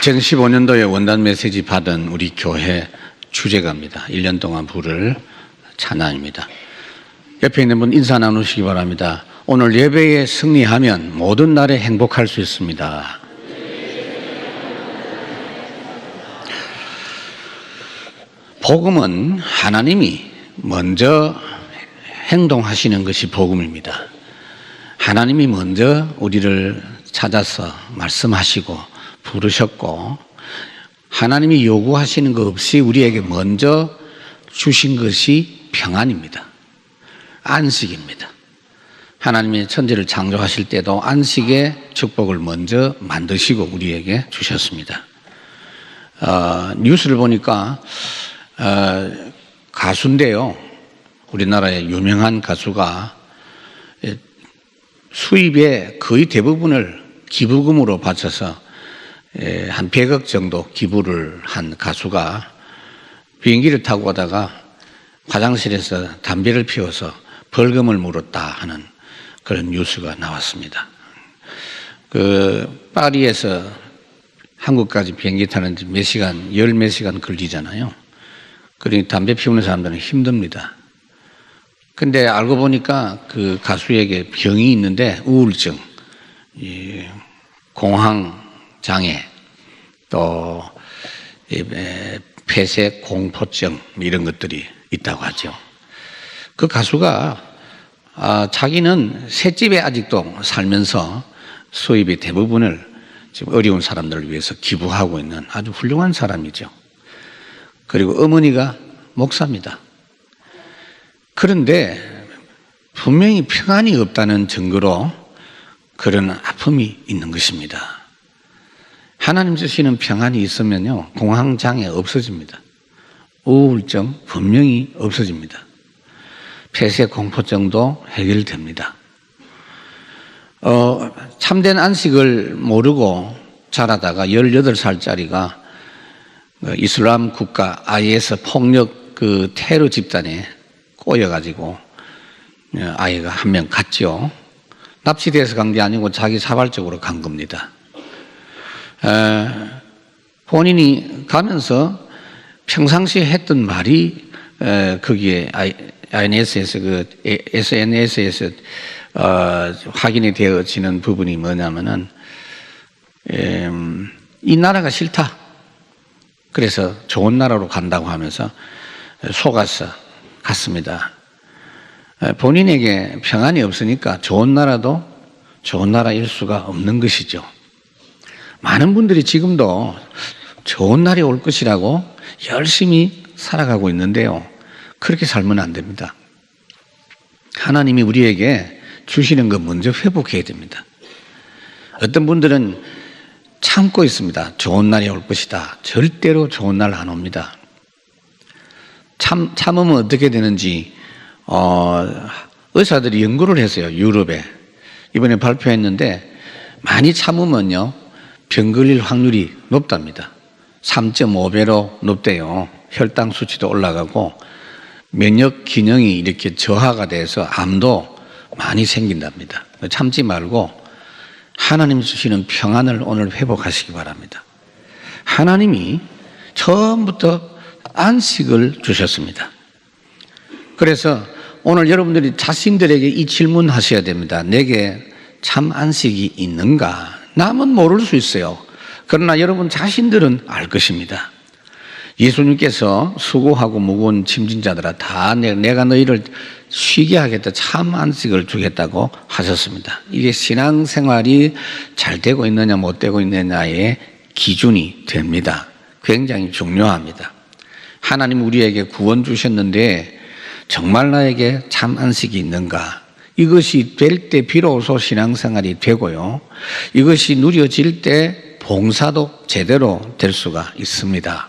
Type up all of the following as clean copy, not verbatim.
2015년도에 원단 메시지 받은 우리 교회 주제가입니다. 1년 동안 부를 찬양입니다. 옆에 있는 분 인사 나누시기 바랍니다. 오늘 예배에 승리하면 모든 날에 행복할 수 있습니다. 복음은 하나님이 먼저 행동하시는 것이 복음입니다. 하나님이 먼저 우리를 찾아서 말씀하시고 부르셨고, 하나님이 요구하시는 것 없이 우리에게 먼저 주신 것이 평안입니다. 안식입니다. 하나님이 천지를 창조하실 때도 안식의 축복을 먼저 만드시고 우리에게 주셨습니다. 뉴스를 보니까 가수인데요, 우리나라의 유명한 가수가 수입의 거의 대부분을 기부금으로 바쳐서 한 100억 정도 기부를 한 가수가 비행기를 타고 가다가 화장실에서 담배를 피워서 벌금을 물었다 하는 그런 뉴스가 나왔습니다. 파리에서 한국까지 비행기 타는데 몇 시간, 열 몇 시간 걸리잖아요. 그러니 담배 피우는 사람들은 힘듭니다. 근데 알고 보니까 그 가수에게 병이 있는데 우울증, 공황장애, 또 폐쇄 공포증 이런 것들이 있다고 하죠. 그 가수가 자기는 셋집에 아직도 살면서 수입의 대부분을 지금 어려운 사람들을 위해서 기부하고 있는 아주 훌륭한 사람이죠. 그리고 어머니가 목사입니다. 그런데 분명히 평안이 없다는 증거로 그런 아픔이 있는 것입니다. 하나님 주시는 평안이 있으면요, 공황장애 없어집니다. 우울증 분명히 없어집니다. 폐쇄 공포증도 해결됩니다. 참된 안식을 모르고 자라다가 18살짜리가 이슬람 국가 IS 폭력 그 테러 집단에 꼬여가지고 아이가 한 명 갔죠. 납치돼서 간 게 아니고 자기 자발적으로 간 겁니다. 본인이 가면서 평상시에 했던 말이 거기에 SNS에서 확인이 되어지는 부분이 뭐냐면은 이 나라가 싫다. 그래서 좋은 나라로 간다고 하면서 속아서 갔습니다. 본인에게 평안이 없으니까 좋은 나라도 좋은 나라일 수가 없는 것이죠. 많은 분들이 지금도 좋은 날이 올 것이라고 열심히 살아가고 있는데요, 그렇게 살면 안 됩니다. 하나님이 우리에게 주시는 것 먼저 회복해야 됩니다. 어떤 분들은 참고 있습니다. 좋은 날이 올 것이다. 절대로 좋은 날 안 옵니다. 참으면 어떻게 되는지 의사들이 연구를 했어요. 유럽에 이번에 발표했는데, 많이 참으면요 병 걸릴 확률이 높답니다. 3.5배로 높대요. 혈당 수치도 올라가고 면역 기능이 이렇게 저하가 돼서 암도 많이 생긴답니다. 참지 말고 하나님 주시는 평안을 오늘 회복하시기 바랍니다. 하나님이 처음부터 안식을 주셨습니다. 그래서 오늘 여러분들이 자신들에게 이 질문하셔야 됩니다. 내게 참 안식이 있는가? 남은 모를 수 있어요. 그러나 여러분 자신들은 알 것입니다. 예수님께서 수고하고 무거운 짐진 자들아 다 내가 너희를 쉬게 하겠다, 참 안식을 주겠다고 하셨습니다. 이게 신앙생활이 잘 되고 있느냐 못 되고 있느냐의 기준이 됩니다. 굉장히 중요합니다. 하나님 우리에게 구원 주셨는데 정말 나에게 참 안식이 있는가? 이것이 될 때 비로소 신앙생활이 되고요, 이것이 누려질 때 봉사도 제대로 될 수가 있습니다.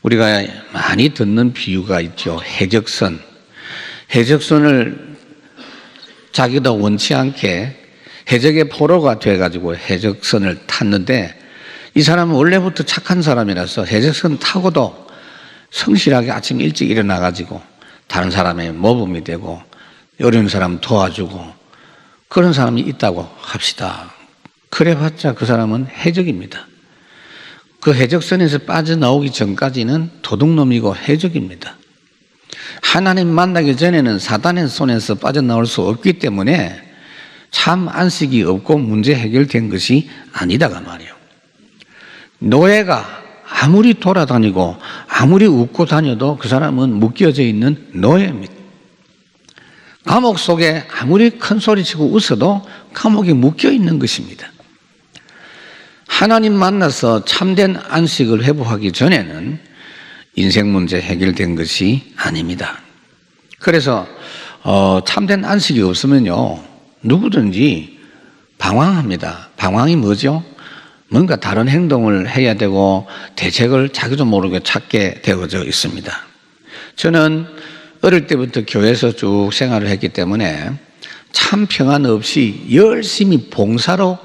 우리가 많이 듣는 비유가 있죠. 해적선. 해적선을 자기도 원치 않게 해적의 포로가 돼가지고 해적선을 탔는데, 이 사람은 원래부터 착한 사람이라서 해적선 타고도 성실하게 아침 일찍 일어나가지고 다른 사람의 모범이 되고 어려운 사람 도와주고 그런 사람이 있다고 합시다. 그래봤자 그 사람은 해적입니다. 그 해적선에서 빠져나오기 전까지는 도둑놈이고 해적입니다. 하나님 만나기 전에는 사단의 손에서 빠져나올 수 없기 때문에 참 안식이 없고 문제 해결된 것이 아니다가 말이에요. 노예가 아무리 돌아다니고 아무리 웃고 다녀도 그 사람은 묶여져 있는 노예입니다. 감옥 속에 아무리 큰 소리치고 웃어도 감옥에 묶여 있는 것입니다. 하나님 만나서 참된 안식을 회복하기 전에는 인생 문제 해결된 것이 아닙니다. 그래서 참된 안식이 없으면요, 누구든지 방황합니다. 방황이 뭐죠? 뭔가 다른 행동을 해야 되고 대책을 자기도 모르게 찾게 되어져 있습니다. 저는 어릴 때부터 교회에서 쭉 생활을 했기 때문에 참 평안 없이 열심히 봉사로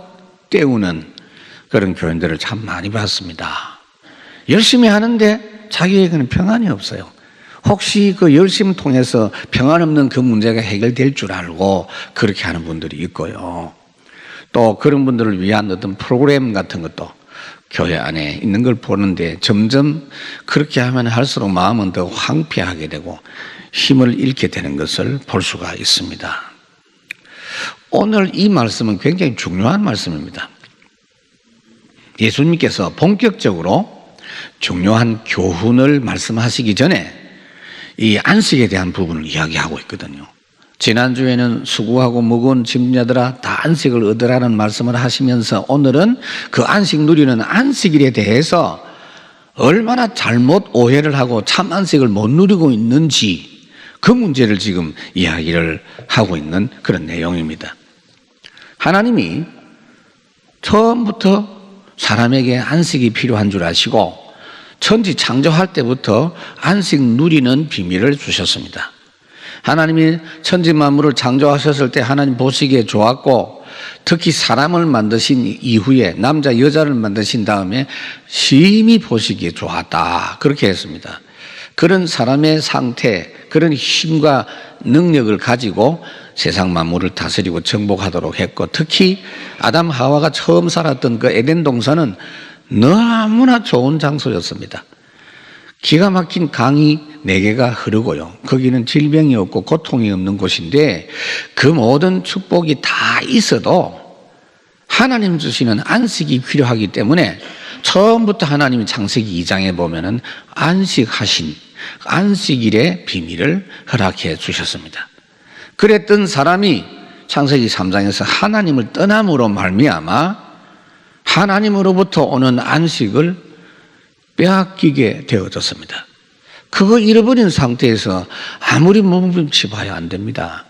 때우는 그런 교인들을 참 많이 봤습니다. 열심히 하는데 자기에게는 평안이 없어요. 혹시 그 열심 통해서 평안 없는 그 문제가 해결될 줄 알고 그렇게 하는 분들이 있고요. 또 그런 분들을 위한 어떤 프로그램 같은 것도 교회 안에 있는 걸 보는데 점점 그렇게 하면 할수록 마음은 더 황폐하게 되고 힘을 잃게 되는 것을 볼 수가 있습니다. 오늘 이 말씀은 굉장히 중요한 말씀입니다. 예수님께서 본격적으로 중요한 교훈을 말씀하시기 전에 이 안식에 대한 부분을 이야기하고 있거든요. 지난주에는 수고하고 무거운 짐자들아 다 안식을 얻으라는 말씀을 하시면서 오늘은 그 안식 누리는 안식일에 대해서 얼마나 잘못 오해를 하고 참 안식을 못 누리고 있는지 그 문제를 지금 이야기를 하고 있는 그런 내용입니다. 하나님이 처음부터 사람에게 안식이 필요한 줄 아시고 천지 창조할 때부터 안식 누리는 비밀을 주셨습니다. 하나님이 천지 만물을 창조하셨을 때 하나님 보시기에 좋았고 특히 사람을 만드신 이후에 남자 여자를 만드신 다음에 심히 보시기에 좋았다 그렇게 했습니다. 그런 사람의 상태, 그런 힘과 능력을 가지고 세상 만물을 다스리고 정복하도록 했고 특히 아담 하와가 처음 살았던 그 에덴 동산은 너무나 좋은 장소였습니다. 기가 막힌 강이 4개가 흐르고요. 거기는 질병이 없고 고통이 없는 곳인데 그 모든 축복이 다 있어도 하나님 주시는 안식이 필요하기 때문에 처음부터 하나님이 창세기 2장에 보면은 안식하신 안식일의 비밀을 허락해 주셨습니다. 그랬던 사람이 창세기 3장에서 하나님을 떠남으로 말미암아 하나님으로부터 오는 안식을 빼앗기게 되어졌습니다. 그거 잃어버린 상태에서 아무리 몸부림치 봐야 안 됩니다.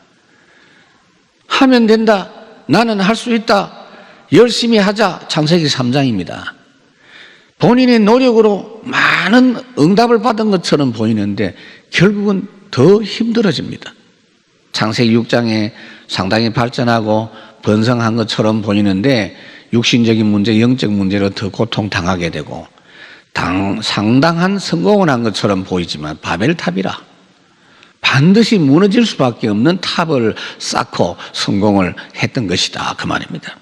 하면 된다. 나는 할 수 있다. 열심히 하자. 창세기 3장입니다. 본인의 노력으로 많은 응답을 받은 것처럼 보이는데 결국은 더 힘들어집니다. 창세기 6장에 상당히 발전하고 번성한 것처럼 보이는데 육신적인 문제, 영적 문제로 더 고통당하게 되고 상당한 성공을 한 것처럼 보이지만 바벨탑이라 반드시 무너질 수밖에 없는 탑을 쌓고 성공을 했던 것이다 그 말입니다.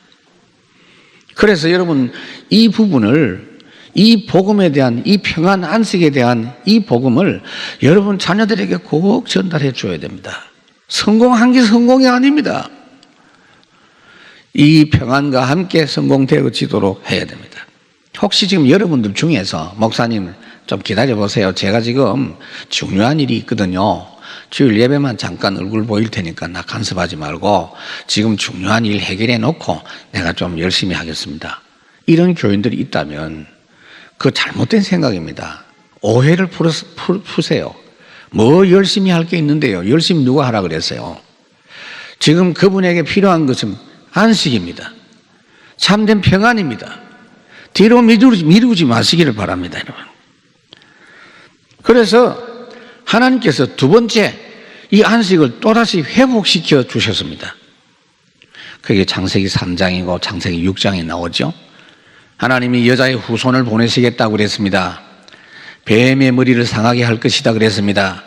그래서 여러분 이 부분을 이 복음에 대한 이 평안 안식에 대한 이 복음을 여러분 자녀들에게 꼭 전달해 줘야 됩니다. 성공한 게 성공이 아닙니다. 이 평안과 함께 성공되어지도록 해야 됩니다. 혹시 지금 여러분들 중에서 목사님 좀 기다려 보세요. 제가 지금 중요한 일이 있거든요. 주일 예배만 잠깐 얼굴 보일 테니까 나 간섭하지 말고 지금 중요한 일 해결해 놓고 내가 좀 열심히 하겠습니다. 이런 교인들이 있다면 그 잘못된 생각입니다. 오해를 푸세요. 뭐 열심히 할 게 있는데요. 열심히 누가 하라 그랬어요. 지금 그분에게 필요한 것은 안식입니다. 참된 평안입니다. 뒤로 미루지 마시기를 바랍니다, 여러분. 그래서 하나님께서 두 번째 이 안식을 또다시 회복시켜 주셨습니다. 그게 창세기 3장이고 창세기 6장에 나오죠. 하나님이 여자의 후손을 보내시겠다고 그랬습니다. 뱀의 머리를 상하게 할 것이다 그랬습니다.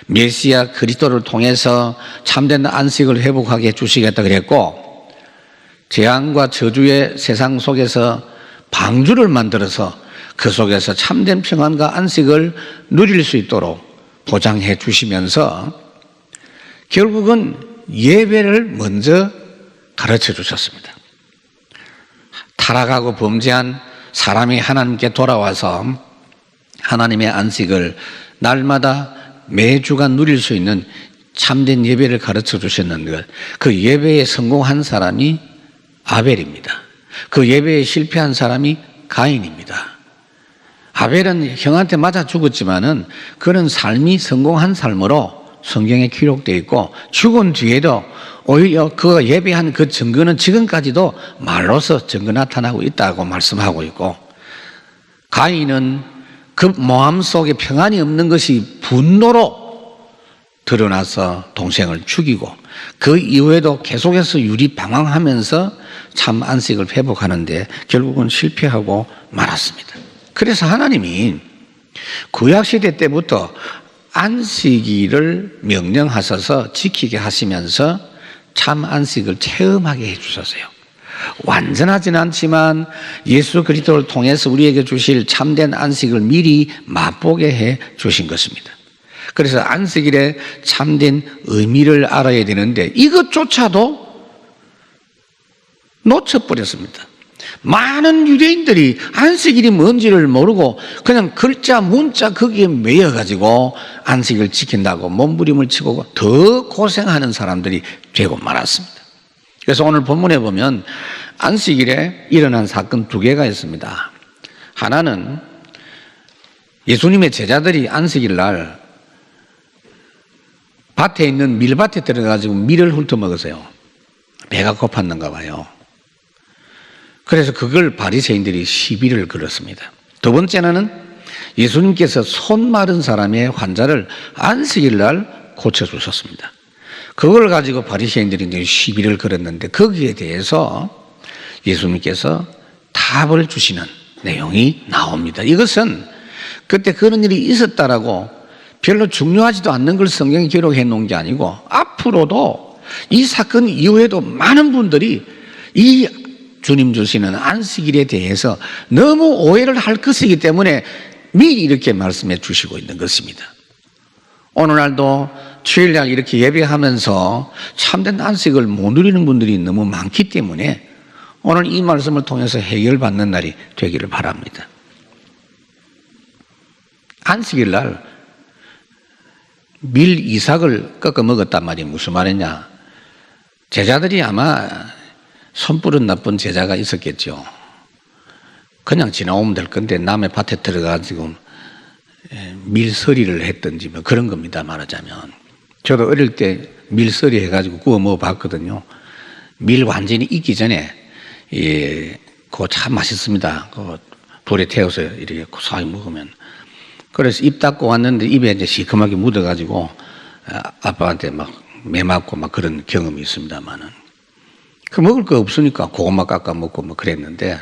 메시아 그리스도를 통해서 참된 안식을 회복하게 해주시겠다 그랬고 재앙과 저주의 세상 속에서 방주를 만들어서 그 속에서 참된 평안과 안식을 누릴 수 있도록 보장해 주시면서 결국은 예배를 먼저 가르쳐 주셨습니다. 타락하고 범죄한 사람이 하나님께 돌아와서 하나님의 안식을 날마다 매주간 누릴 수 있는 참된 예배를 가르쳐 주셨는데, 그 예배에 성공한 사람이 아벨입니다. 그 예배에 실패한 사람이 가인입니다. 아벨은 형한테 맞아 죽었지만은 그는 삶이 성공한 삶으로 성경에 기록되어 있고, 죽은 뒤에도 오히려 그가 예배한 그 증거는 지금까지도 말로서 증거 나타나고 있다고 말씀하고 있고, 가인은 그 모함 속에 평안이 없는 것이 분노로 드러나서 동생을 죽이고, 그 이후에도 계속해서 유리방황하면서 참 안식을 회복하는데 결국은 실패하고 말았습니다. 그래서 하나님이 구약시대 때부터 안식일을 명령하셔서 지키게 하시면서 참 안식을 체험하게 해주셨어요. 완전하진 않지만 예수 그리스도를 통해서 우리에게 주실 참된 안식을 미리 맛보게 해 주신 것입니다. 그래서 안식일의 참된 의미를 알아야 되는데 이것조차도 놓쳐버렸습니다. 많은 유대인들이 안식일이 뭔지를 모르고 그냥 글자 문자 거기에 매여가지고 안식을 지킨다고 몸부림을 치고 더 고생하는 사람들이 되고 말았습니다. 그래서 오늘 본문에 보면 안식일에 일어난 사건 두 개가 있습니다. 하나는 예수님의 제자들이 안식일 날 밭에 있는 밀밭에 들어가지고 밀을 훑어먹으세요. 배가 고팠는가 봐요. 그래서 그걸 바리새인들이 시비를 걸었습니다. 두 번째는 예수님께서 손 마른 사람의 환자를 안식일 날 고쳐주셨습니다. 그걸 가지고 바리새인들이 이제 시비를 걸었는데 거기에 대해서 예수님께서 답을 주시는 내용이 나옵니다. 이것은 그때 그런 일이 있었다라고 별로 중요하지도 않는 걸 성경에 기록해 놓은 게 아니고, 앞으로도 이 사건 이후에도 많은 분들이 이 주님 주시는 안식일에 대해서 너무 오해를 할 것이기 때문에 미리 이렇게 말씀해 주시고 있는 것입니다. 오늘날도 주일날 이렇게 예배하면서 참된 안식을 못 누리는 분들이 너무 많기 때문에 오늘 이 말씀을 통해서 해결받는 날이 되기를 바랍니다. 안식일 날 밀 이삭을 꺾어 먹었단 말이 무슨 말이냐? 제자들이 아마 손부른 나쁜 제자가 있었겠죠. 그냥 지나오면 될 건데 남의 밭에 들어가지고 밀서리를 했든지 뭐 그런 겁니다, 말하자면. 저도 어릴 때 밀서리 해가지고 구워 먹어봤거든요. 밀 완전히 익기 전에 그거 참 맛있습니다. 그 불에 태워서 이렇게 고소하게 먹으면. 그래서 입 닫고 왔는데 입에 이제 시커멓게 묻어가지고 아빠한테 막 매맞고 막 그런 경험이 있습니다만은. 그 먹을 거 없으니까 고구마 깎아 먹고 뭐 그랬는데,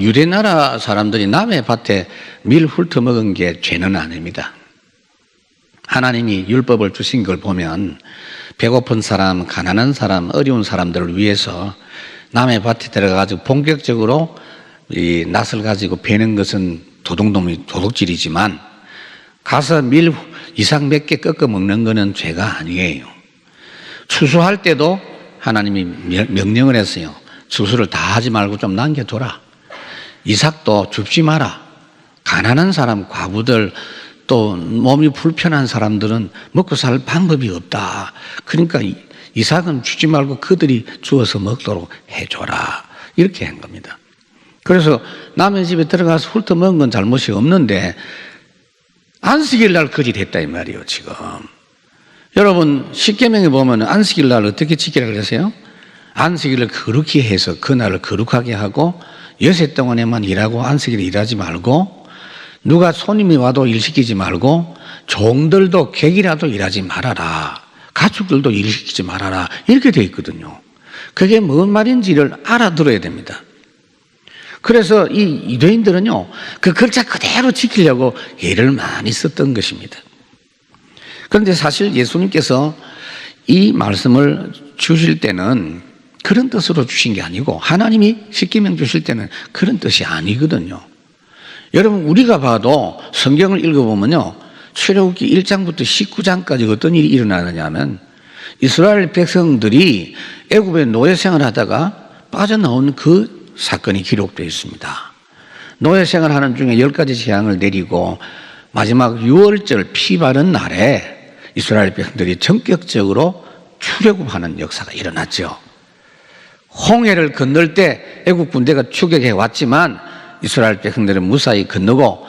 유대 나라 사람들이 남의 밭에 밀 훑어 먹은 게 죄는 아닙니다. 하나님이 율법을 주신 걸 보면 배고픈 사람, 가난한 사람, 어려운 사람들을 위해서 남의 밭에 들어가가지고 본격적으로 이 낫을 가지고 베는 것은 도둑질이지만 가서 밀 이삭 몇 개 꺾어 먹는 것은 죄가 아니에요. 추수할 때도 하나님이 명령을 했어요. 추수를 다 하지 말고 좀 남겨둬라. 이삭도 줍지 마라. 가난한 사람, 과부들, 또 몸이 불편한 사람들은 먹고 살 방법이 없다. 그러니까 이삭은 주지 말고 그들이 주어서 먹도록 해줘라. 이렇게 한 겁니다. 그래서 남의 집에 들어가서 훑어 먹은 건 잘못이 없는데 안식일 날 그리 됐다 이 말이에요, 지금. 여러분, 십계명에 보면 안식일 날 어떻게 지키라 그랬어요? 안식일을 거룩히 해서 그날을 거룩하게 하고 여세 동안에만 일하고 안식일에 일하지 말고, 누가 손님이 와도 일 시키지 말고, 종들도 객이라도 일하지 말아라. 가축들도 일 시키지 말아라. 이렇게 되어 있거든요. 그게 뭔 말인지를 알아들어야 됩니다. 그래서 이 유대인들은요, 그 글자 그대로 지키려고 애를 많이 썼던 것입니다. 그런데 사실 예수님께서 이 말씀을 주실 때는 그런 뜻으로 주신 게 아니고 하나님이 십계명 주실 때는 그런 뜻이 아니거든요. 여러분 우리가 봐도 성경을 읽어보면요. 출애굽기 1장부터 19장까지 어떤 일이 일어나느냐 하면 이스라엘 백성들이 애굽에 노예 생활하다가 빠져나온 그 사건이 기록되어 있습니다. 노예 생활하는 중에 10가지 재앙을 내리고 마지막 6월절 피 바른 날에 이스라엘 백성들이 전격적으로 출애굽하는 역사가 일어났죠. 홍해를 건널 때 애국 군대가 추격해 왔지만 이스라엘 백성들은 무사히 건너고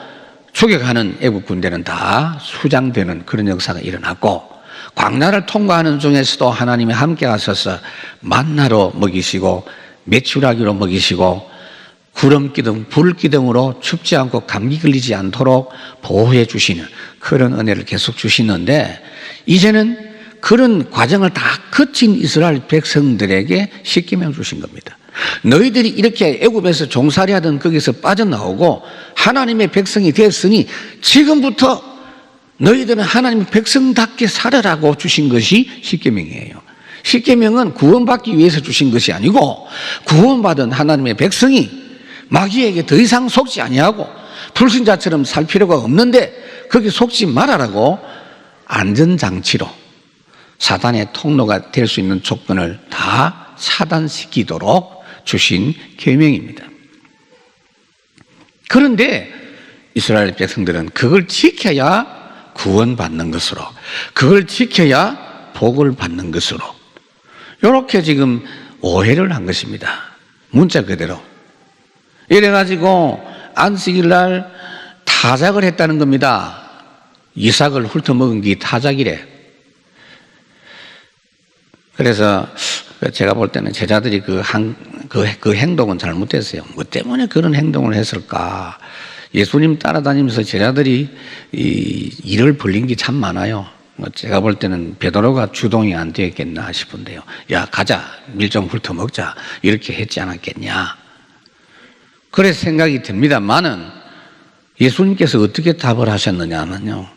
추격하는 애국 군대는 다 수장되는 그런 역사가 일어났고 광야를 통과하는 중에서도 하나님이 함께 하셔서 만나로 먹이시고 메추라기로 먹이시고 구름기둥, 불기둥으로 춥지 않고 감기 걸리지 않도록 보호해 주시는 그런 은혜를 계속 주시는데 이제는 그런 과정을 다 거친 이스라엘 백성들에게 십계명 주신 겁니다. 너희들이 이렇게 애굽에서 종살이하던 거기서 빠져나오고 하나님의 백성이 됐으니 지금부터 너희들은 하나님의 백성답게 살아라고 주신 것이 십계명이에요. 십계명은 구원받기 위해서 주신 것이 아니고 구원받은 하나님의 백성이 마귀에게 더 이상 속지 아니하고 불신자처럼 살 필요가 없는데 거기 속지 말아라고 안전장치로 사단의 통로가 될 수 있는 조건을 다 차단시키도록 주신 계명입니다. 그런데 이스라엘 백성들은 그걸 지켜야 구원받는 것으로, 그걸 지켜야 복을 받는 것으로 이렇게 지금 오해를 한 것입니다. 문자 그대로. 이래가지고 안식일 날 타작을 했다는 겁니다. 이삭을 훑어먹은 게 타작이래. 그래서 제가 볼 때는 제자들이 그 행동은 잘못했어요. 뭐 때문에 그런 행동을 했을까? 예수님 따라다니면서 제자들이 일을 벌린 게 참 많아요. 제가 볼 때는 베드로가 주동이 안 되었겠나 싶은데요. 야, 가자. 밀 좀 훑어먹자. 이렇게 했지 않았겠냐. 그래서 생각이 듭니다만은 예수님께서 어떻게 답을 하셨느냐 하면요.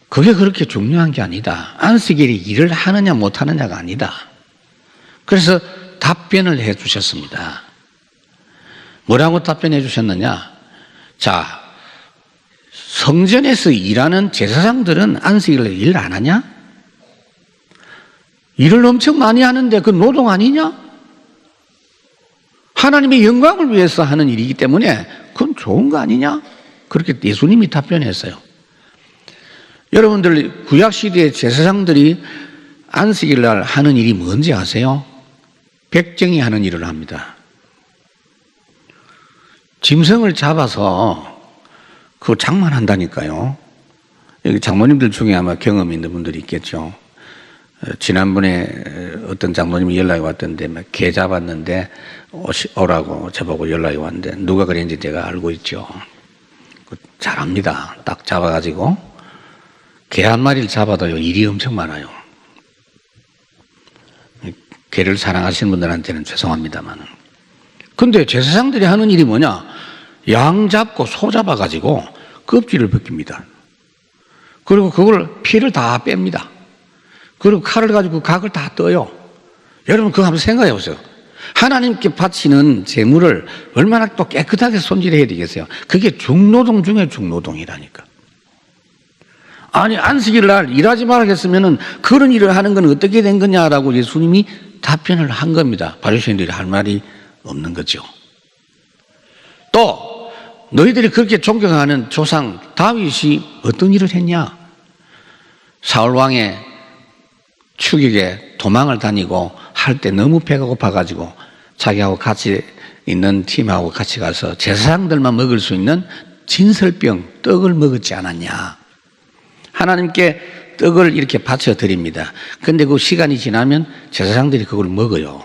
그게 그렇게 중요한 게 아니다. 안식일에 일을 하느냐 못하느냐가 아니다. 그래서 답변을 해 주셨습니다. 뭐라고 답변해 주셨느냐? 자, 성전에서 일하는 제사장들은 안식일에 일 안 하냐? 일을 엄청 많이 하는데 그 노동 아니냐? 하나님의 영광을 위해서 하는 일이기 때문에 그건 좋은 거 아니냐? 그렇게 예수님이 답변했어요. 여러분들 구약시대의 제사장들이 안식일 날 하는 일이 뭔지 아세요? 백정이 하는 일을 합니다. 짐승을 잡아서 그거 장만한다니까요. 여기 장모님들 중에 아마 경험 있는 분들이 있겠죠. 지난번에 어떤 장모님이 연락이 왔던데 개 잡았는데 오라고 저보고 연락이 왔는데 누가 그랬는지 제가 알고 있죠. 잘합니다. 딱 잡아가지고 개 한 마리를 잡아도요 일이 엄청 많아요. 개를 사랑하시는 분들한테는 죄송합니다만. 근데 제사장들이 하는 일이 뭐냐? 양 잡고 소 잡아가지고 껍질을 벗깁니다. 그리고 그걸 피를 다 뺍니다. 그리고 칼을 가지고 각을 다 떠요. 여러분 그거 한번 생각해 보세요. 하나님께 바치는 재물을 얼마나 또 깨끗하게 손질해야 되겠어요. 그게 중노동 중에 중노동이라니까. 아니 안식일 날 일하지 말겠으면은 그런 일을 하는 건 어떻게 된 거냐라고 예수님이 답변을 한 겁니다. 바리새인들이 할 말이 없는 거죠. 또 너희들이 그렇게 존경하는 조상 다윗이 어떤 일을 했냐? 사울 왕의 추격에 도망을 다니고 할 때 너무 배가 고파가지고 자기하고 같이 있는 팀하고 같이 가서 제사장들만 먹을 수 있는 진설병 떡을 먹었지 않았냐? 하나님께 떡을 이렇게 바쳐 드립니다. 근데 그 시간이 지나면 제사장들이 그걸 먹어요.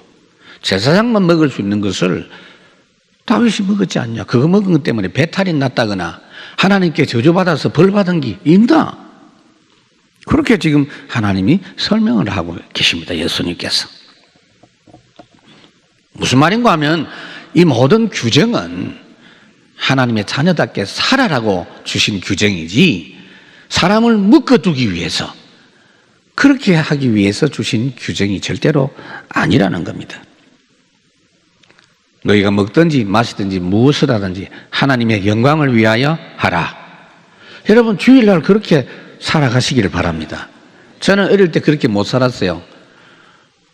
제사장만 먹을 수 있는 것을 다윗이 먹었지 않냐? 그거 먹은 것 때문에 배탈이 났다거나 하나님께 저주받아서 벌받은 게 있나? 그렇게 지금 하나님이 설명을 하고 계십니다. 예수님께서. 무슨 말인가 하면 이 모든 규정은 하나님의 자녀답게 살아라고 주신 규정이지 사람을 묶어두기 위해서 그렇게 하기 위해서 주신 규정이 절대로 아니라는 겁니다. 너희가 먹든지 마시든지 무엇을 하든지 하나님의 영광을 위하여 하라. 여러분 주일날 그렇게 살아가시기를 바랍니다. 저는 어릴 때 그렇게 못 살았어요.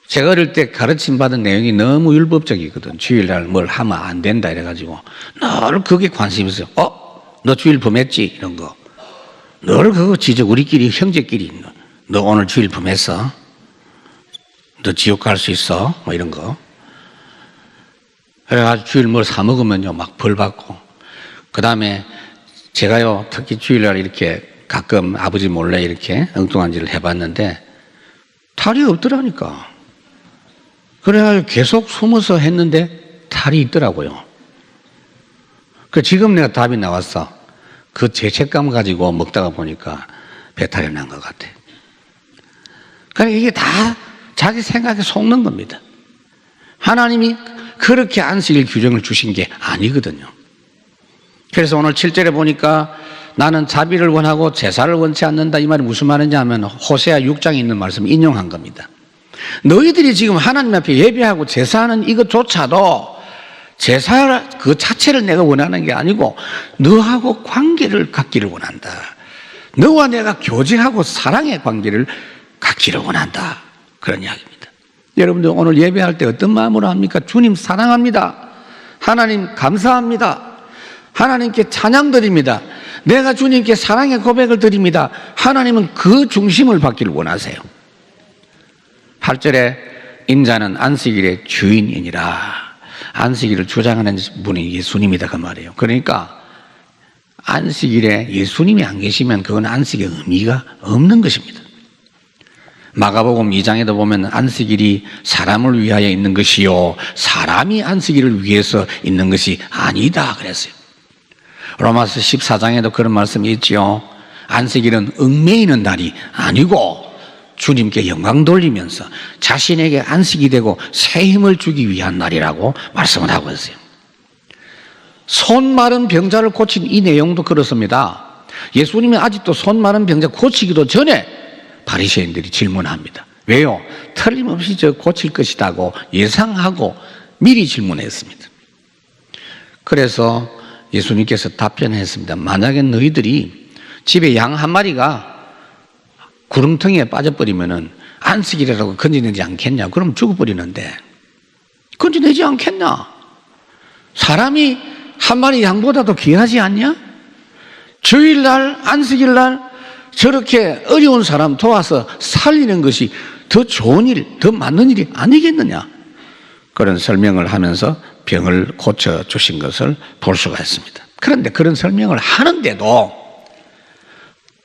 제가 어릴 때 가르침받은 내용이 너무 율법적이거든. 주일날 뭘 하면 안 된다 이래가지고 늘 그게 관심 있어요. 너 주일 범했지? 이런 거. 늘 그거 지적 우리끼리 형제끼리 너 오늘 주일 범했어? 너 지옥 갈 수 있어? 뭐 이런 거. 그래가지고 주일 뭘 사 먹으면요 막 벌 받고. 그 다음에 제가요 특히 주일날 이렇게 가끔 아버지 몰래 이렇게 엉뚱한 짓을 해봤는데 탈이 없더라니까. 그래가지고 계속 숨어서 했는데 탈이 있더라고요. 그 지금 내가 답이 나왔어. 그 죄책감 가지고 먹다가 보니까 배탈이 난 것 같아. 그러니까 이게 다 자기 생각에 속는 겁니다. 하나님이 그렇게 안식일 규정을 주신 게 아니거든요. 그래서 오늘 7절에 보니까 나는 자비를 원하고 제사를 원치 않는다. 이 말이 무슨 말인지 하면 호세아 6장에 있는 말씀을 인용한 겁니다. 너희들이 지금 하나님 앞에 예배하고 제사하는 이것조차도 제사 그 자체를 내가 원하는 게 아니고 너하고 관계를 갖기를 원한다. 너와 내가 교제하고 사랑의 관계를 갖기를 원한다. 그런 이야기입니다. 여러분들 오늘 예배할 때 어떤 마음으로 합니까? 주님 사랑합니다. 하나님 감사합니다. 하나님께 찬양 드립니다. 내가 주님께 사랑의 고백을 드립니다. 하나님은 그 중심을 받기를 원하세요. 8절에 인자는 안식일의 주인이니라. 안식일을 주장하는 분이 예수님이다 그 말이에요. 그러니까 안식일에 예수님이 안 계시면 그건 안식의 의미가 없는 것입니다. 마가복음 2장에도 보면 안식일이 사람을 위하여 있는 것이요 사람이 안식일을 위해서 있는 것이 아니다 그랬어요. 로마서 14장에도 그런 말씀이 있지요. 안식일은 얽매이는 날이 아니고 주님께 영광 돌리면서 자신에게 안식이 되고 새 힘을 주기 위한 날이라고 말씀을 하고 있어요. 손 마른 병자를 고친 이 내용도 그렇습니다. 예수님이 아직도 손 마른 병자 고치기도 전에 바리새인들이 질문합니다. 왜요? 틀림없이 저 고칠 것이라고 예상하고 미리 질문했습니다. 그래서 예수님께서 답변했습니다. 만약에 너희들이 집에 양 한 마리가 구름텅이에 빠져버리면은 안식일이라고 건져내지 않겠냐? 그럼 죽어버리는데 건져내지 않겠냐? 사람이 한 마리 양보다도 귀하지 않냐? 주일날 안식일날 저렇게 어려운 사람 도와서 살리는 것이 더 좋은 일, 더 맞는 일이 아니겠느냐? 그런 설명을 하면서 병을 고쳐주신 것을 볼 수가 있습니다. 그런데 그런 설명을 하는데도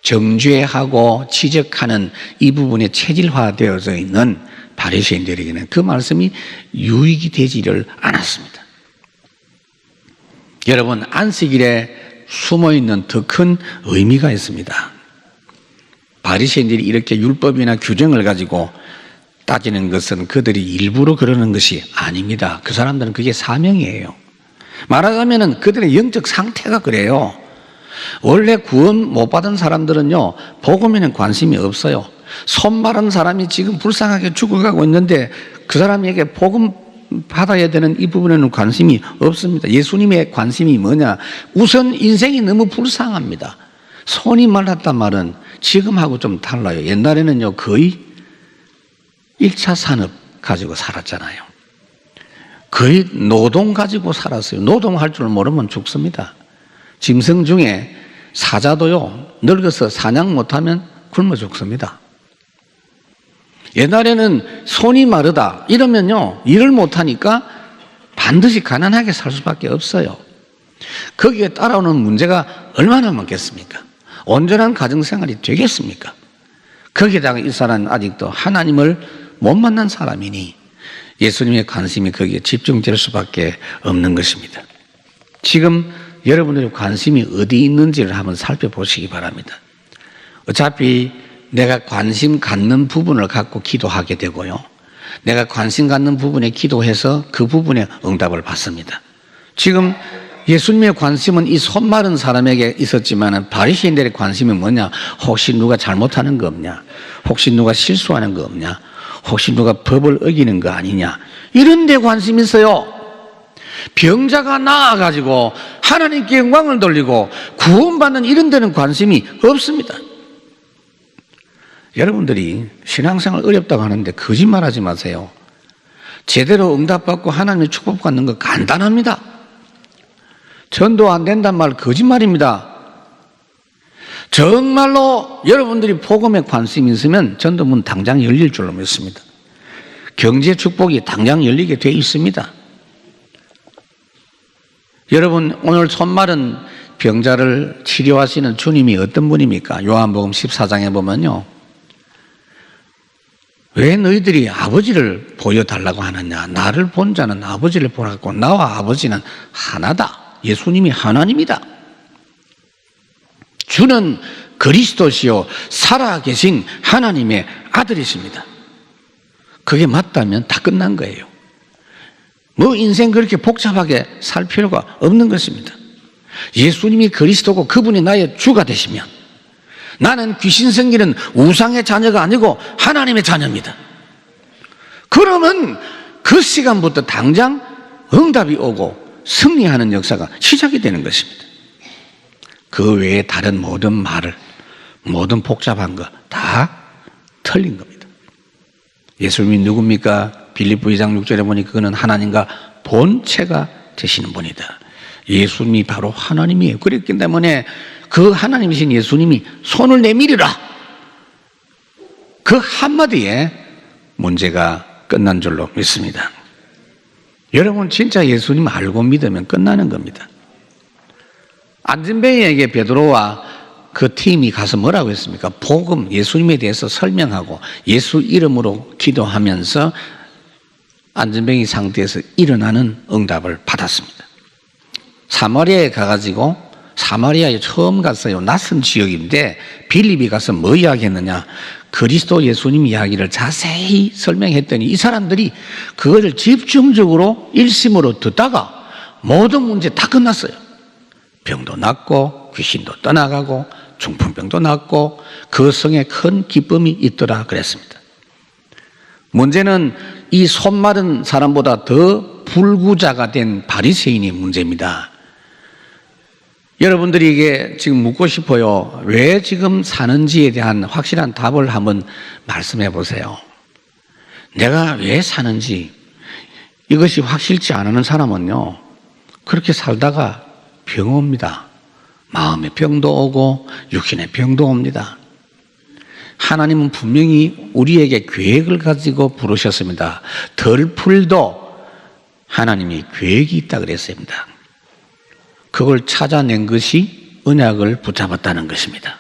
정죄하고 지적하는 이 부분에 체질화되어져 있는 바리새인들에게는 그 말씀이 유익이 되지를 않았습니다. 여러분, 안식일에 숨어있는 더 큰 의미가 있습니다. 바리새인들이 이렇게 율법이나 규정을 가지고 따지는 것은 그들이 일부러 그러는 것이 아닙니다. 그 사람들은 그게 사명이에요. 말하자면 그들의 영적 상태가 그래요. 원래 구원 못 받은 사람들은요, 복음에는 관심이 없어요. 손 마른 사람이 지금 불쌍하게 죽어가고 있는데 그 사람에게 복음 받아야 되는 이 부분에는 관심이 없습니다. 예수님의 관심이 뭐냐? 우선 인생이 너무 불쌍합니다. 손이 말랐단 말은 지금하고 좀 달라요. 옛날에는요, 거의 1차 산업 가지고 살았잖아요. 거의 노동 가지고 살았어요. 노동할 줄 모르면 죽습니다. 짐승 중에 사자도요, 늙어서 사냥 못하면 굶어 죽습니다. 옛날에는 손이 마르다 이러면요, 일을 못하니까 반드시 가난하게 살 수밖에 없어요. 거기에 따라오는 문제가 얼마나 많겠습니까? 온전한 가정생활이 되겠습니까? 거기에다가 이 사람은 아직도 하나님을 못 만난 사람이니 예수님의 관심이 거기에 집중될 수밖에 없는 것입니다. 지금 여러분들의 관심이 어디 있는지를 한번 살펴보시기 바랍니다. 어차피 내가 관심 갖는 부분을 갖고 기도하게 되고요, 내가 관심 갖는 부분에 기도해서 그 부분에 응답을 받습니다. 지금 예수님의 관심은 이 손 마른 사람에게 있었지만 바리새인들의 관심이 뭐냐? 혹시 누가 잘못하는 거 없냐? 혹시 누가 실수하는 거 없냐? 혹시 누가 법을 어기는 거 아니냐? 이런 데 관심이 있어요. 병자가 나아가지고 하나님께 영광을 돌리고 구원받는 이런 데는 관심이 없습니다. 여러분들이 신앙생활 어렵다고 하는데 거짓말하지 마세요. 제대로 응답받고 하나님의 축복받는 거 간단합니다. 전도 안 된단 말 거짓말입니다. 정말로 여러분들이 복음에 관심이 있으면 전도문 당장 열릴 줄로 믿습니다. 경제 축복이 당장 열리게 돼 있습니다. 여러분, 오늘 손 마른 병자를 치료하시는 주님이 어떤 분입니까? 요한복음 14장에 보면요, 왜 너희들이 아버지를 보여달라고 하느냐? 나를 본 자는 아버지를 보라고. 나와 아버지는 하나다. 예수님이 하나님이다. 주는 그리스도시요 살아계신 하나님의 아들이십니다. 그게 맞다면 다 끝난 거예요. 뭐 인생 그렇게 복잡하게 살 필요가 없는 것입니다. 예수님이 그리스도고 그분이 나의 주가 되시면 나는 귀신 섬기는 우상의 자녀가 아니고 하나님의 자녀입니다. 그러면 그 시간부터 당장 응답이 오고 승리하는 역사가 시작이 되는 것입니다. 그 외에 다른 모든 말을, 모든 복잡한 거 다 틀린 겁니다. 예수님이 누굽니까? 빌립보 2장 6절에 보니 그는 하나님과 본체가 되시는 분이다. 예수님이 바로 하나님이에요. 그렇기 때문에 그 하나님이신 예수님이 손을 내밀으라. 그 한마디에 문제가 끝난 줄로 믿습니다. 여러분 진짜 예수님 알고 믿으면 끝나는 겁니다. 안진뱅이에게 베드로와 그 팀이 가서 뭐라고 했습니까? 복음, 예수님에 대해서 설명하고 예수 이름으로 기도하면서 안진뱅이 상태에서 일어나는 응답을 받았습니다. 사마리아에 가가지고, 사마리아에 처음 갔어요. 낯선 지역인데 빌립이 가서 뭐 이야기했느냐? 그리스도 예수님 이야기를 자세히 설명했더니 이 사람들이 그거를 집중적으로 일심으로 듣다가 모든 문제 다 끝났어요. 병도 낫고 귀신도 떠나가고 중풍병도 낫고 그 성에 큰 기쁨이 있더라 그랬습니다. 문제는 이 손 마른 사람보다 더 불구자가 된 바리새인이 문제입니다. 여러분들이 이게 지금 묻고 싶어요. 왜 지금 사는지에 대한 확실한 답을 한번 말씀해 보세요. 내가 왜 사는지 이것이 확실치 않은 사람은요, 그렇게 살다가 병 옵니다. 마음의 병도 오고 육신의 병도 옵니다. 하나님은 분명히 우리에게 계획을 가지고 부르셨습니다. 덜풀도 하나님이 계획이 있다 그랬습니다. 그걸 찾아낸 것이 언약을 붙잡았다는 것입니다.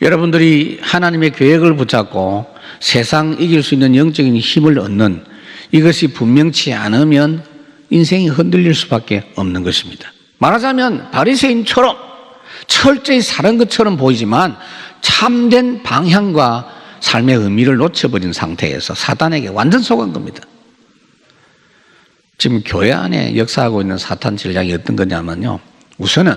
여러분들이 하나님의 계획을 붙잡고 세상 이길 수 있는 영적인 힘을 얻는 이것이 분명치 않으면 인생이 흔들릴 수밖에 없는 것입니다. 말하자면 바리새인처럼 철저히 사는 것처럼 보이지만 참된 방향과 삶의 의미를 놓쳐버린 상태에서 사단에게 완전 속은 겁니다. 지금 교회 안에 역사하고 있는 사탄 전략이 어떤 거냐면요, 우선은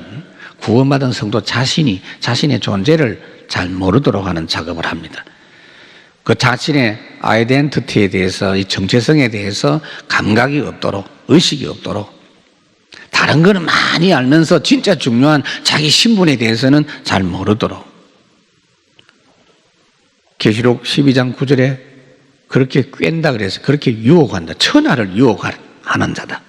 구원받은 성도 자신이 자신의 존재를 잘 모르도록 하는 작업을 합니다. 그 자신의 아이덴티티에 대해서, 이 정체성에 대해서 감각이 없도록, 의식이 없도록, 다른 거는 많이 알면서 진짜 중요한 자기 신분에 대해서는 잘 모르도록. 계시록 12장 9절에 그렇게 꿰는다 그래서 그렇게 유혹한다. 천하를 유혹하는 자다.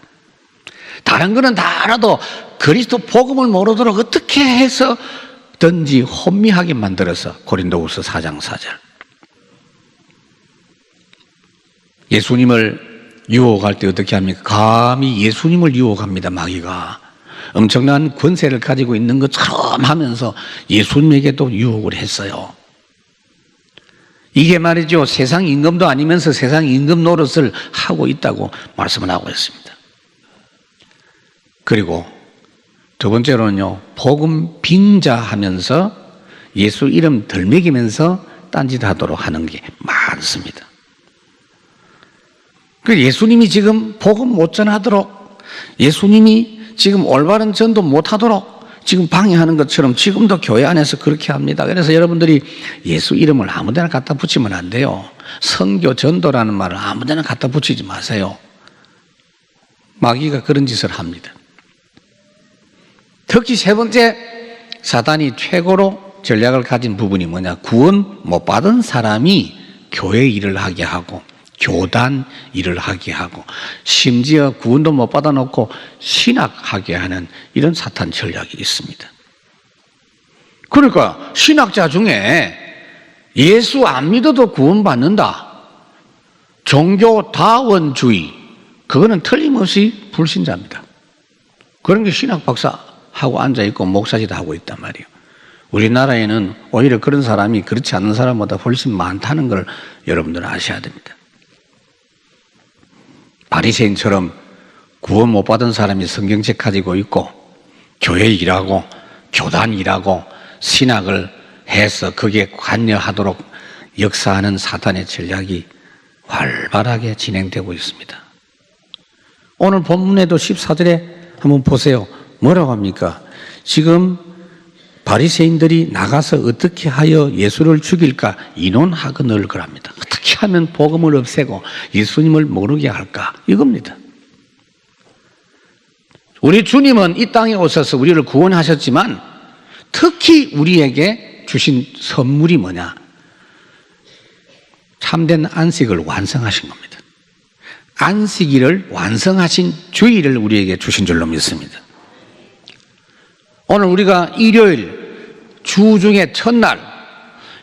다른 거는 다 알아도 그리스도 복음을 모르도록 어떻게 해서든지 혼미하게 만들어서 고린도후서 4장 4절. 예수님을 유혹할 때 어떻게 합니까? 감히 예수님을 유혹합니다. 마귀가 엄청난 권세를 가지고 있는 것처럼 하면서 예수님에게도 유혹을 했어요. 이게 말이죠, 세상 임금도 아니면서 세상 임금 노릇을 하고 있다고 말씀을 하고 있습니다. 그리고 두 번째로는요, 복음 빙자하면서 예수 이름 덜 먹이면서 딴짓하도록 하는 게 많습니다. 그 예수님이 지금 복음 못 전하도록, 예수님이 지금 올바른 전도 못하도록 지금 방해하는 것처럼 지금도 교회 안에서 그렇게 합니다. 그래서 여러분들이 예수 이름을 아무데나 갖다 붙이면 안 돼요. 선교 전도라는 말을 아무데나 갖다 붙이지 마세요. 마귀가 그런 짓을 합니다. 특히 세 번째, 사단이 최고로 전략을 가진 부분이 뭐냐? 구원 못 받은 사람이 교회 일을 하게 하고 교단 일을 하게 하고 심지어 구원도 못 받아놓고 신학하게 하는 이런 사탄 전략이 있습니다. 그러니까 신학자 중에 예수 안 믿어도 구원받는다, 종교다원주의, 그거는 틀림없이 불신자입니다. 그런 게 신학 박사하고 앉아있고 목사짓 하고 있단 말이에요. 우리나라에는 오히려 그런 사람이 그렇지 않은 사람보다 훨씬 많다는 걸 여러분들은 아셔야 됩니다. 바리새인처럼 구원 못 받은 사람이 성경책 가지고 있고 교회 일하고 교단 일하고 신학을 해서 거기에 관여하도록 역사하는 사탄의 전략이 활발하게 진행되고 있습니다. 오늘 본문에도 14절에 한번 보세요. 뭐라고 합니까? 지금 바리새인들이 나가서 어떻게 하여 예수를 죽일까 의논하거늘 그럽니다. 어떻게 하면 복음을 없애고 예수님을 모르게 할까, 이겁니다. 우리 주님은 이 땅에 오셔서 우리를 구원하셨지만 특히 우리에게 주신 선물이 뭐냐? 참된 안식을 완성하신 겁니다. 안식일을 완성하신 주일을 우리에게 주신 줄로 믿습니다. 오늘 우리가 일요일 주 중에 첫날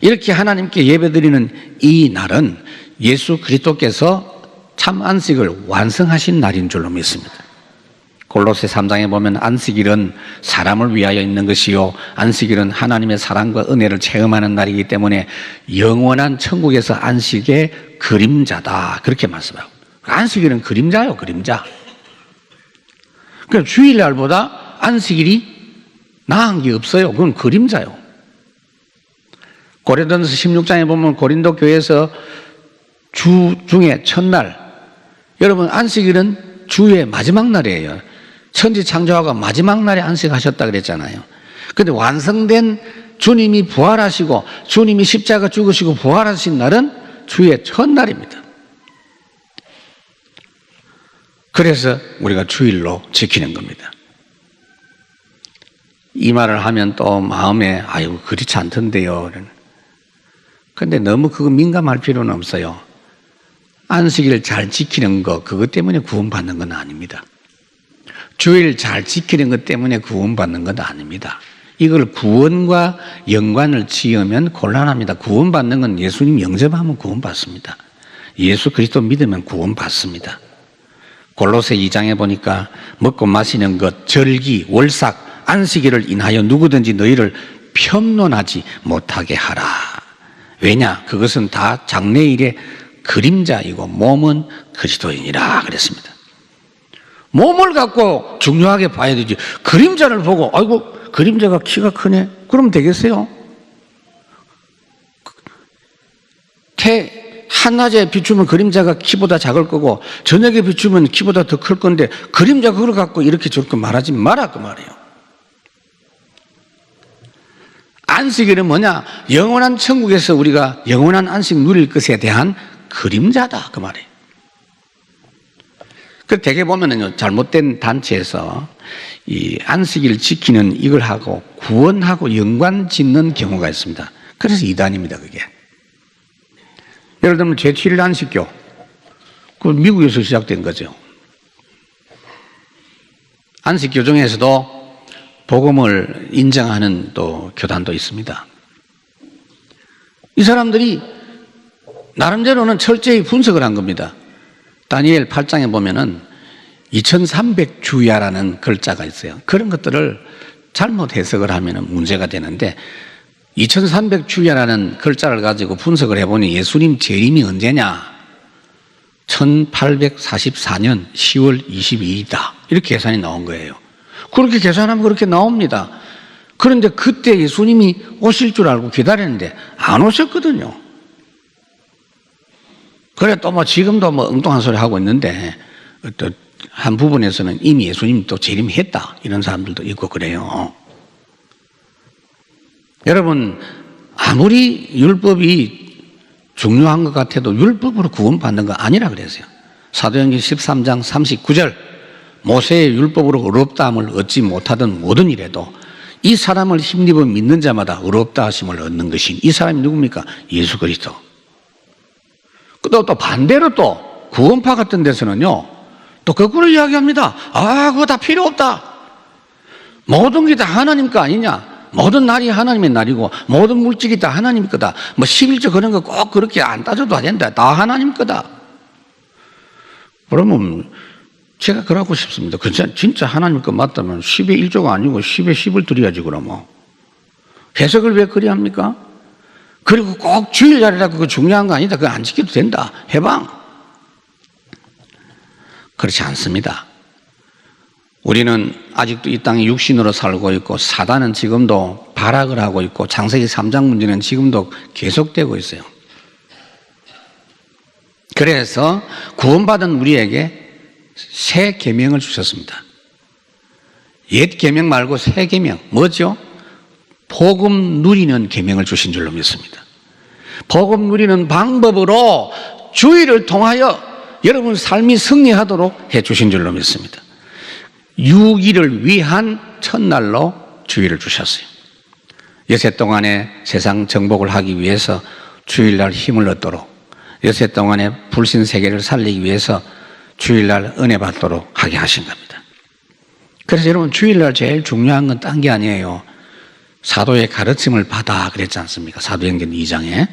이렇게 하나님께 예배드리는 이 날은 예수 그리스도께서 참 안식을 완성하신 날인 줄로 믿습니다. 골로새 3장에 보면 안식일은 사람을 위하여 있는 것이요 안식일은 하나님의 사랑과 은혜를 체험하는 날이기 때문에 영원한 천국에서 안식의 그림자다, 그렇게 말씀하고, 안식일은 그림자요, 그림자. 그러니까 주일날보다 안식일이 나은 게 없어요. 그건 그림자요. 고린도전서 16장에 보면 고린도 교회에서 주 중에 첫날, 여러분 안식일은 주의 마지막 날이에요. 천지 창조하고 마지막 날에 안식하셨다 그랬잖아요. 그런데 완성된 주님이 부활하시고 주님이 십자가 죽으시고 부활하신 날은 주의 첫날입니다. 그래서 우리가 주일로 지키는 겁니다. 이 말을 하면 또 마음에 아이고 그렇지 않던데요. 그런데 너무 그거 민감할 필요는 없어요. 안식일 잘 지키는 거, 그것 때문에 구원받는 건 아닙니다. 주일 잘 지키는 것 때문에 구원받는 건 아닙니다. 이걸 구원과 연관을 지으면 곤란합니다. 구원받는 건 예수님 영접하면 구원받습니다. 예수 그리스도 믿으면 구원받습니다. 골로새 2장에 보니까 먹고 마시는 것, 절기, 월삭, 안식일을 인하여 누구든지 너희를 편론하지 못하게 하라. 왜냐? 그것은 다 장래일의 그림자이고 몸은 그리스도이니라 그랬습니다. 몸을 갖고 중요하게 봐야 되지. 그림자를 보고 아이고 그림자가 키가 크네, 그러면 되겠어요? 한낮에 비추면 그림자가 키보다 작을 거고 저녁에 비추면 키보다 더 클 건데 그림자 그걸 갖고 이렇게 저렇게 말하지 마라 그 말이에요. 안식일은 뭐냐? 영원한 천국에서 우리가 영원한 안식 누릴 것에 대한 그림자다 그 말이에요. 그 대개 보면은요, 잘못된 단체에서 이 안식일 지키는 이걸 하고 구원하고 연관 짓는 경우가 있습니다. 그래서 이단입니다, 그게. 예를 들면 제7일 안식교, 그 미국에서 시작된 거죠. 안식교 중에서도 복음을 인정하는 또 교단도 있습니다. 이 사람들이 나름대로는 철저히 분석을 한 겁니다. 다니엘 8장에 보면은 2300주야라는 글자가 있어요. 그런 것들을 잘못 해석을 하면 문제가 되는데 2300주야라는 글자를 가지고 분석을 해보니 예수님 재림이 언제냐? 1844년 10월 22일이다. 이렇게 계산이 나온 거예요. 그렇게 계산하면 그렇게 나옵니다. 그런데 그때 예수님이 오실 줄 알고 기다렸는데 안 오셨거든요. 그래 또 뭐 지금도 뭐 엉뚱한 소리 하고 있는데 또 한 부분에서는 이미 예수님이 또 재림했다 이런 사람들도 있고 그래요. 여러분, 아무리 율법이 중요한 것 같아도 율법으로 구원받는 거 아니라 그랬어요. 사도행전 13장 39절, 모세의 율법으로 의롭다함을 얻지 못하던 모든 일에도 이 사람을 힘입어 믿는 자마다 의롭다 하심을 얻는 것인, 이 사람이 누굽니까? 예수 그리스도. 또 반대로 또 구원파 같은 데서는요, 또 거꾸로 이야기합니다. 그거 다 필요 없다. 모든 게 다 하나님 거 아니냐? 모든 날이 하나님의 날이고 모든 물질이 다 하나님 거다. 11조 그런 거 꼭 그렇게 안 따져도 된다. 다 하나님 거다. 그러면 제가 그러고 싶습니다. 진짜 하나님 거 맞다면 10의 1조가 아니고 10의 10을 드려야지 그러면. 해석을 왜 그리 합니까? 그리고 꼭 주일날이라 그거 중요한 거 아니다. 그거 안 지켜도 된다. 해방. 그렇지 않습니다. 우리는 아직도 이 땅에 육신으로 살고 있고 사단은 지금도 발악을 하고 있고 창세기 3장 문제는 지금도 계속되고 있어요. 그래서 구원받은 우리에게 새 계명을 주셨습니다. 옛 계명 말고 새 계명, 뭐죠? 복음 누리는 계명을 주신 줄로 믿습니다. 복음 누리는 방법으로 주의를 통하여 여러분 삶이 승리하도록 해 주신 줄로 믿습니다. 6일을 위한 첫날로 주일을 주셨어요. 여세 동안에 세상 정복을 하기 위해서 주일날 힘을 얻도록, 여세 동안에 불신 세계를 살리기 위해서 주일날 은혜 받도록 하게 하신 겁니다. 그래서 여러분 주일날 제일 중요한 건 딴 게 아니에요. 사도의 가르침을 받아 그랬지 않습니까? 사도행전 2장에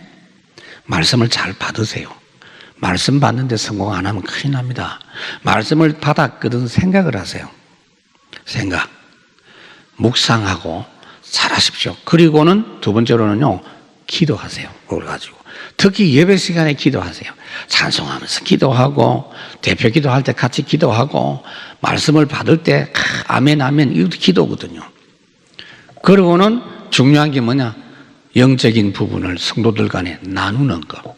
말씀을 잘 받으세요. 말씀 받는데 성공 안 하면 큰일 납니다. 말씀을 받았거든 생각을 하세요. 생각, 묵상하고 잘하십시오. 그리고는 두 번째로는요, 기도하세요. 그걸 가지고 특히 예배 시간에 기도하세요. 찬송하면서 기도하고 대표 기도할 때 같이 기도하고 말씀을 받을 때 아멘 아멘 이것도 기도거든요. 그리고는 중요한 게 뭐냐? 영적인 부분을 성도들 간에 나누는 것.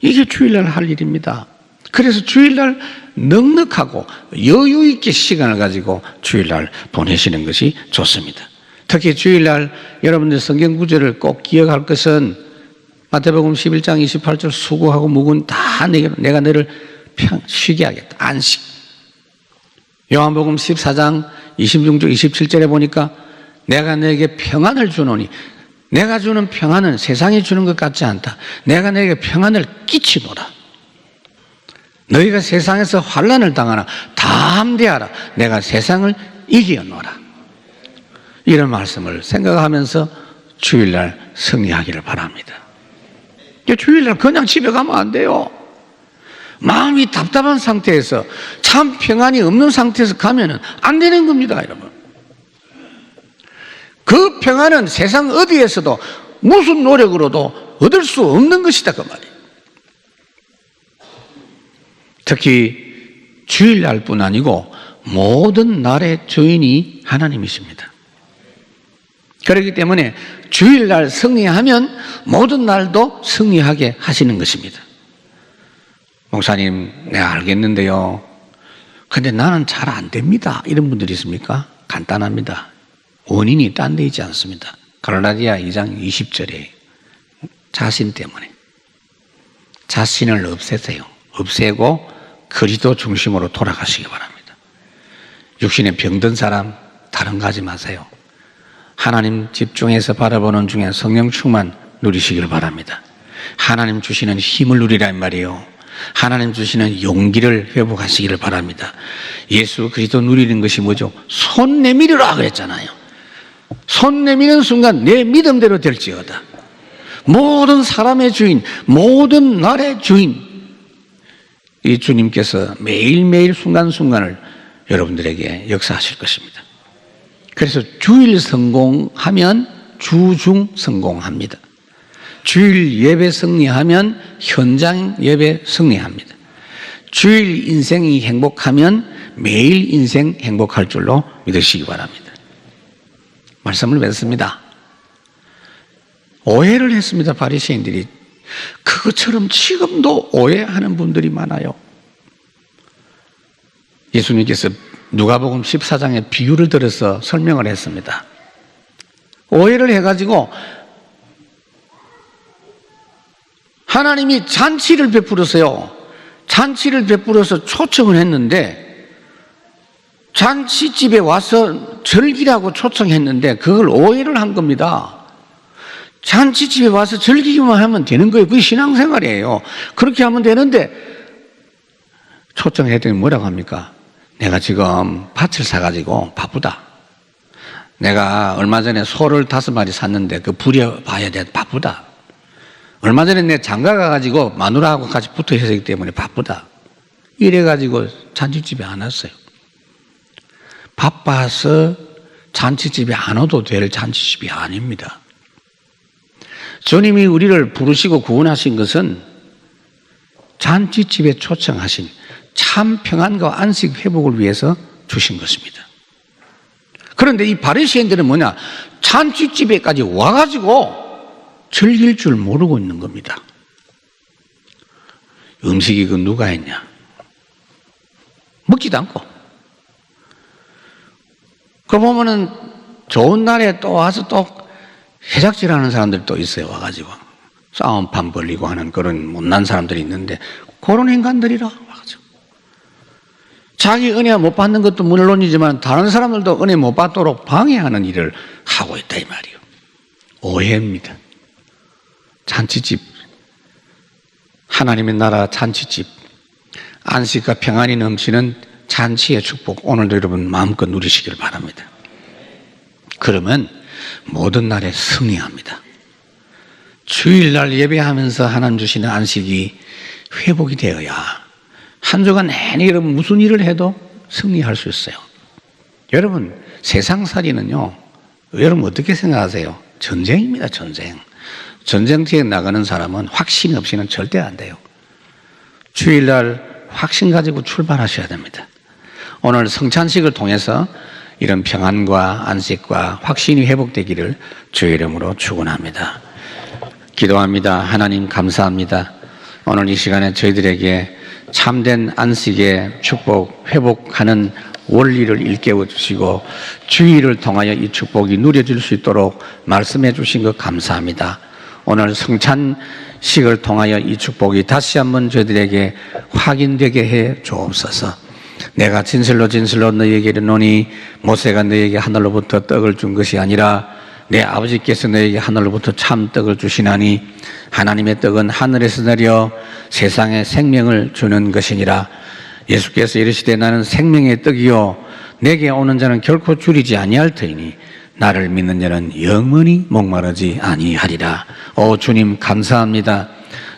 이게 주일날 할 일입니다. 그래서 주일날 넉넉하고 여유 있게 시간을 가지고 주일날 보내시는 것이 좋습니다. 특히 주일날 여러분들 성경 구절을 꼭 기억할 것은 마태복음 11장 28절 수고하고 묵은 다 내가 너를 쉬게 하겠다. 안식. 요한복음 14장 26절 27절에 보니까 내가 너에게 평안을 주노니 내가 주는 평안은 세상이 주는 것 같지 않다. 내가 너에게 평안을 끼치노라. 너희가 세상에서 환난을 당하나 담대하라. 내가 세상을 이겨노라. 이런 말씀을 생각하면서 주일날 승리하기를 바랍니다. 주일날 그냥 집에 가면 안 돼요. 마음이 답답한 상태에서 참 평안이 없는 상태에서 가면 안 되는 겁니다, 여러분. 그 평안은 세상 어디에서도 무슨 노력으로도 얻을 수 없는 것이다, 그 말이에요. 특히 주일날뿐 아니고 모든 날의 주인이 하나님이십니다. 그렇기 때문에 주일날 승리하면 모든 날도 승리하게 하시는 것입니다. 목사님, 내가 알겠는데요. 근데 나는 잘 안 됩니다. 이런 분들이 있습니까? 간단합니다. 원인이 딴 데 있지 않습니다. 갈라디아 2장 20절에 자신 때문에 자신을 없애세요. 없애고 그리스도 중심으로 돌아가시기 바랍니다. 육신에 병든 사람 다른 거 하지 마세요. 하나님 집중해서 바라보는 중에 성령 충만 누리시길 바랍니다. 하나님 주시는 힘을 누리란 말이에요. 하나님 주시는 용기를 회복하시기를 바랍니다. 예수 그리스도 누리는 것이 뭐죠? 손 내밀으라 그랬잖아요. 손 내미는 순간 내 믿음대로 될지어다. 모든 사람의 주인, 모든 날의 주인, 이 주님께서 매일매일 순간순간을 여러분들에게 역사하실 것입니다. 그래서 주일 성공하면 주중 성공합니다. 주일 예배 승리하면 현장 예배 승리합니다. 주일 인생이 행복하면 매일 인생 행복할 줄로 믿으시기 바랍니다. 말씀을 맺습니다. 오해를 했습니다. 바리새인들이. 그것처럼 지금도 오해하는 분들이 많아요. 예수님께서 누가복음 14장의 비유를 들어서 설명을 했습니다. 오해를 해가지고 하나님이 잔치를 베풀었어요. 잔치를 베풀어서 초청을 했는데 잔치집에 와서 즐기라고 초청했는데 그걸 오해를 한 겁니다. 잔치집에 와서 즐기기만 하면 되는 거예요. 그게 신앙생활이에요. 그렇게 하면 되는데 초청했더니 뭐라고 합니까? 내가 지금 밭을 사가지고 바쁘다. 내가 얼마 전에 소를 5마리 샀는데 그 부려봐야 돼. 바쁘다. 얼마 전에 내 장가 가가지고 마누라하고 같이 붙어 있었기 때문에 바쁘다. 이래가지고 잔치집에 안 왔어요. 바빠서 잔치집에 안 와도 될 잔치집이 아닙니다. 주님이 우리를 부르시고 구원하신 것은 잔치집에 초청하신 참 평안과 안식 회복을 위해서 주신 것입니다. 그런데 이 바리새인들은 뭐냐? 잔치집에까지 와가지고 즐길 줄 모르고 있는 겁니다. 음식이 그 누가 했냐? 먹지도 않고. 그 보면은 좋은 날에 또 와서 또 해작질하는 사람들이 또 있어요. 와가지고 싸움판 벌리고 하는 그런 못난 사람들이 있는데 그런 인간들이라 와가지고 자기 은혜 못 받는 것도 물론이지만 다른 사람들도 은혜 못 받도록 방해하는 일을 하고 있다 이 말이에요. 오해입니다. 잔치집, 하나님의 나라 잔치집, 안식과 평안이 넘치는 잔치의 축복 오늘도 여러분 마음껏 누리시길 바랍니다. 그러면 모든 날에 승리합니다. 주일날 예배하면서 하나님 주시는 안식이 회복이 되어야 한 주간 내내 여러분 무슨 일을 해도 승리할 수 있어요. 여러분 세상살이는요, 여러분 어떻게 생각하세요? 전쟁입니다. 전쟁. 전쟁터에 나가는 사람은 확신 없이는 절대 안 돼요. 주일날 확신 가지고 출발하셔야 됩니다. 오늘 성찬식을 통해서 이런 평안과 안식과 확신이 회복되기를 주의 이름으로 축원합니다. 기도합니다. 하나님 감사합니다. 오늘 이 시간에 저희들에게 참된 안식의 축복, 회복하는 원리를 일깨워 주시고 주의를 통하여 이 축복이 누려질 수 있도록 말씀해 주신 것 감사합니다. 오늘 성찬식을 통하여 이 축복이 다시 한번 저희들에게 확인되게 해 주옵소서. 내가 진실로 진실로 너희에게 이르노니 모세가 너희에게 하늘로부터 떡을 준 것이 아니라 내 아버지께서 너희에게 하늘로부터 참 떡을 주시나니 하나님의 떡은 하늘에서 내려 세상에 생명을 주는 것이니라. 예수께서 이르시되 나는 생명의 떡이요 내게 오는 자는 결코 줄이지 아니할 터이니 나를 믿는 자는 영원히 목마르지 아니하리라. 오 주님 감사합니다.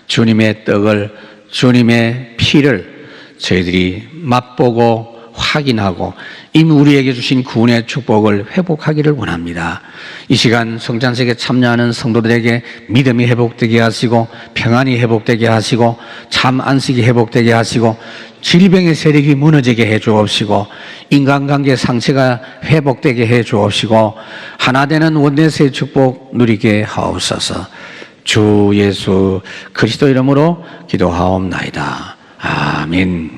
주님의 떡을, 주님의 피를 저희들이 맛보고 확인하고 이미 우리에게 주신 구원의 축복을 회복하기를 원합니다. 이 시간 성찬식에 참여하는 성도들에게 믿음이 회복되게 하시고 평안이 회복되게 하시고 참 안식이 회복되게 하시고 질병의 세력이 무너지게 해 주옵시고 인간관계 상처가 회복되게 해 주옵시고 하나 되는 원내스의 축복 누리게 하옵소서. 주 예수 그리스도 이름으로 기도하옵나이다. 아멘.